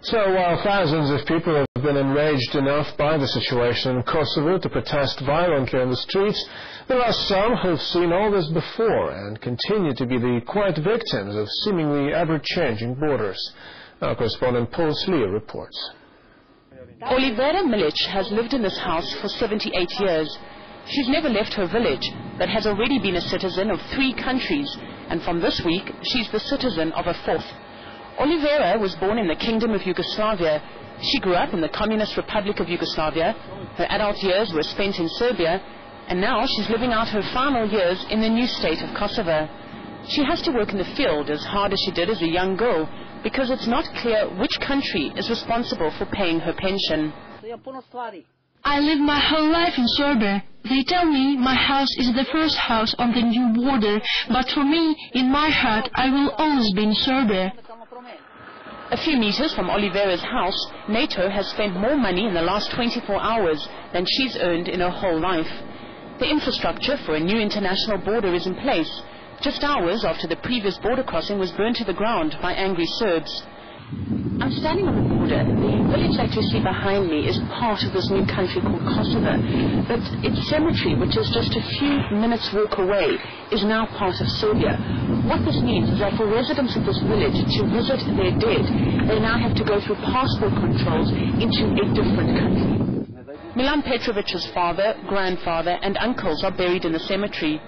So while thousands of people have been enraged enough by the situation in Kosovo to protest violently on the streets, there are some who've seen all this before and continue to be the quiet victims of seemingly ever-changing borders. Our correspondent Paul Slier reports. Olivera Milic has lived in this house for 78 years. She's never left her village, but has already been a citizen of 3 countries, and from this week, she's the citizen of a 4th. Olivera was born in the Kingdom of Yugoslavia. She grew up in the Communist Republic of Yugoslavia. Her adult years were spent in Serbia, and now she's living out her final years in the new state of Kosovo. She has to work in the field as hard as she did as a young girl, because it's not clear which country is responsible for paying her pension. I lived my whole life in Serbia. They tell me my house is the first house on the new border, but for me, in my heart, I will always be in Serbia. A few meters from Olivera's house, NATO has spent more money in the last 24 hours than she's earned in her whole life. The infrastructure for a new international border is in place, just hours after the previous border crossing was burned to the ground by angry Serbs. I'm standing on the border. The village that you see behind me is part of this new country called Kosovo, but its cemetery, which is just a few minutes walk away, is now part of Serbia. What this means is that for residents of this village to visit their dead, they now have to go through passport controls into a different country. Milan Petrovic's father, grandfather and uncles are buried in the cemetery.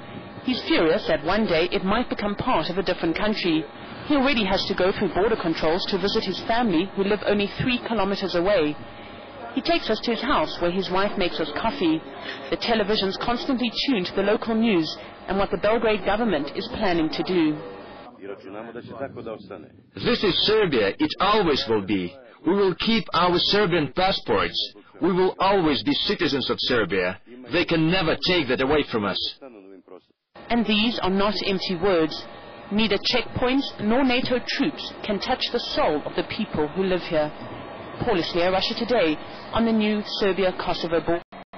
He's furious that one day it might become part of a different country. He already has to go through border controls to visit his family, who live only 3 kilometers away. He takes us to his house, where his wife makes us coffee. The television's constantly tuned to the local news and what the Belgrade government is planning to do. This is Serbia. It always will be. We will keep our Serbian passports. We will always be citizens of Serbia. They can never take that away from us. And these are not empty words. Neither checkpoints nor NATO troops can touch the soul of the people who live here. Paul Slier, Russia Today, on the new Serbia-Kosovo border.